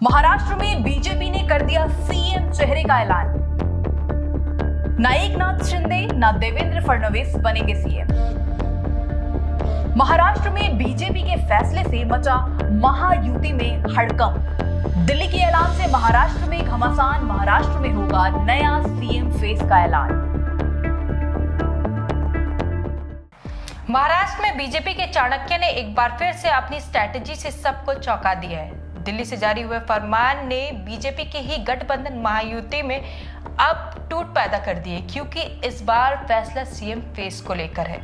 महाराष्ट्र में बीजेपी ने कर दिया सीएम चेहरे का ऐलान। ना एकनाथ शिंदे ना देवेंद्र फडणवीस बनेंगे सीएम। महाराष्ट्र में बीजेपी के फैसले से मचा महायुति में हड़कंप। दिल्ली के ऐलान से महाराष्ट्र में घमासान, महाराष्ट्र में होगा नया सीएम फेस का ऐलान। महाराष्ट्र में बीजेपी के चाणक्य ने एक बार फिर से अपनी स्ट्रैटेजी से सबको चौंका दिया है। दिल्ली से जारी हुए फरमान ने बीजेपी के ही गठबंधन महायुति में अब टूट पैदा कर दी है, क्योंकि इस बार फैसला सीएम फेस को लेकर है।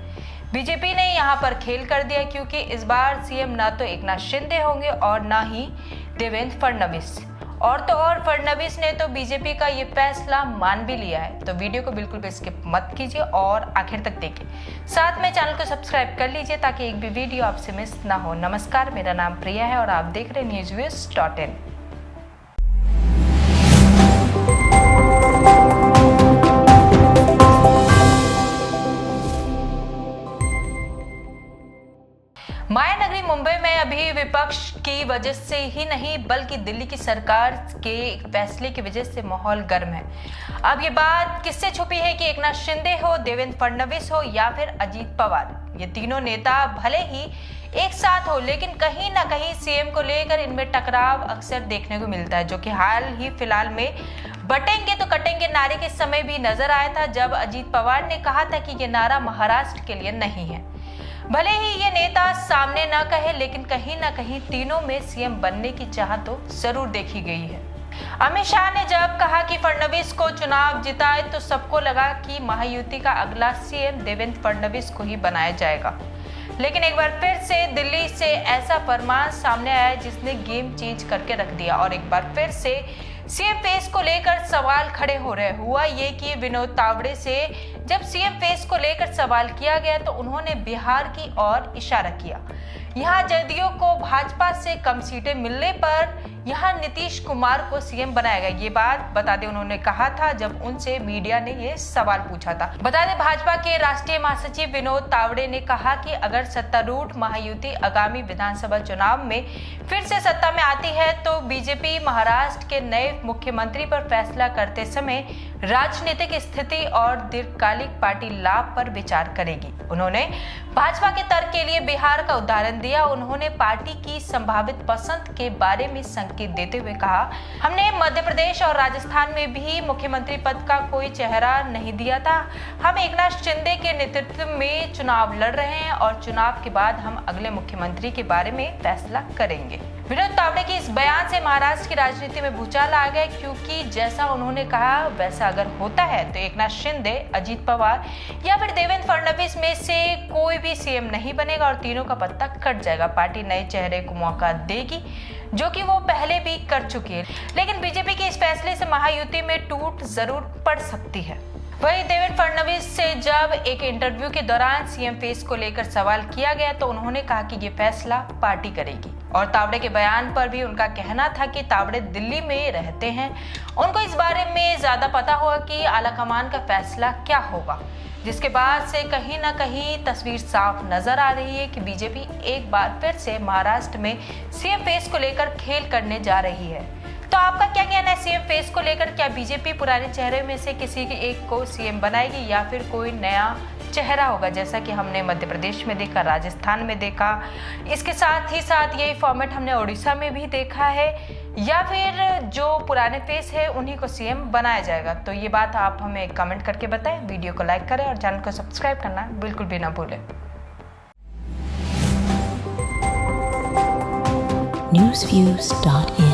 बीजेपी ने यहां पर खेल कर दिया, क्योंकि इस बार सीएम ना तो एकनाथ शिंदे होंगे और ना ही देवेंद्र फडणवीस। और तो और फडणवीस ने तो बीजेपी का ये फैसला मान भी लिया है। तो वीडियो को बिल्कुल भी स्किप मत कीजिए और आखिर तक देखिए। साथ में चैनल को सब्सक्राइब कर लीजिए ताकि एक भी वीडियो आपसे मिस ना हो। नमस्कार, मेरा नाम प्रिया है और आप देख रहे हैं newsviews.in। मायानगरी मुंबई में अभी विपक्ष की वजह से ही नहीं बल्कि दिल्ली की सरकार के फैसले की वजह से माहौल गर्म है। अब ये बात किससे छुपी है कि एकनाथ शिंदे हो, देवेंद्र फडणवीस हो या फिर अजीत पवार, ये तीनों नेता भले ही एक साथ हो लेकिन कहीं ना कहीं सीएम को लेकर इनमें टकराव अक्सर देखने को मिलता है, जो कि हाल ही फिलहाल में बटेंगे तो कटेंगे नारे के समय भी नजर आया था, जब अजीत पवार ने कहा था कि ये नारा महाराष्ट्र के लिए नहीं है। भले ही ये नेता सामने ना कहे लेकिन कहीं ना कहीं तीनों में सीएम बनने की चाह तो जरूर देखी गई है। अमित शाह ने जब कहा कि फडणवीस को चुनाव जिताए तो सबको लगा कि महायुति का अगला सीएम देवेंद्र फडणवीस को ही बनाया जाएगा। लेकिन एक बार फिर से दिल्ली से ऐसा फरमान सामने आया जिसने गेम चेंज करके रख दिया और एक बार फिर से सीएम फेस को लेकर सवाल खड़े हो रहे। हुआ ये कि विनोद तावड़े से जब सीएम फेस को लेकर सवाल किया गया तो उन्होंने बिहार की ओर इशारा किया। यहाँ जदयू को भाजपा से कम सीटें मिलने पर यहाँ नीतीश कुमार को सीएम बनाया गया। ये बात बता दें उन्होंने कहा था जब उनसे मीडिया ने ये सवाल पूछा था। बता दें भाजपा के राष्ट्रीय महासचिव विनोद तावड़े ने कहा कि अगर सत्तारूढ़ महायुति आगामी विधानसभा चुनाव में फिर से सत्ता में आती है तो बीजेपी महाराष्ट्र के नए मुख्यमंत्री पर फैसला करते समय राजनीतिक स्थिति और दीर्घकालिक पार्टी लाभ पर विचार करेगी। उन्होंने भाजपा के तर्क के लिए बिहार का उदाहरण दिया। उन्होंने पार्टी की संभावित पसंद के बारे में संकेत देते हुए कहा, हमने मध्य प्रदेश और राजस्थान में भी मुख्यमंत्री पद का कोई चेहरा नहीं दिया था। हम एकनाथ शिंदे के नेतृत्व में चुनाव लड़ रहे हैं और चुनाव के बाद हम अगले मुख्यमंत्री के बारे में फैसला करेंगे। विनोद तावड़े के इस बयान से महाराष्ट्र की राजनीति में भूचाल आ गया, क्योंकि जैसा उन्होंने कहा वैसा अगर होता है तो एकनाथ शिंदे, अजीत पवार या फिर देवेंद्र फडणवीस में से कोई भी सीएम नहीं बनेगा और तीनों का पत्ता कट जाएगा। पार्टी नए चेहरे को मौका देगी, जो कि वो पहले भी कर चुकी है। लेकिन बीजेपी के इस फैसले से महायुति में टूट जरूर पड़ सकती है। वहीं देवेंद्र फडणवीस से जब एक इंटरव्यू के दौरान सीएम फेस को लेकर सवाल किया गया तो उन्होंने कहा कि ये फैसला पार्टी करेगी। और तावड़े के बयान पर भी उनका कहना था कि तावड़े दिल्ली में रहते हैं, उनको इस बारे में ज्यादा पता होगा कि आलाकमान का फैसला क्या होगा, जिसके बाद से कहीं ना कहीं तस्वीर साफ नजर आ रही है कि बीजेपी एक बार फिर से महाराष्ट्र में सीएम फेस को लेकर खेल करने जा रही है। तो आपका क्या कहना है सीएम फेस को लेकर? क्या बीजेपी पुराने चेहरे में से किसी के एक को सीएम बनाएगी या फिर कोई नया चेहरा होगा, जैसा कि हमने मध्य प्रदेश में देखा, राजस्थान में देखा, इसके साथ ही साथ यही फॉर्मेट हमने उड़ीसा में भी देखा है, या फिर जो पुराने फेस है उन्हीं को सीएम बनाया जाएगा? तो ये बात आप हमें कमेंट करके बताएं। वीडियो को लाइक करें और चैनल को सब्सक्राइब करना बिल्कुल भी ना भूलें। newsviews.in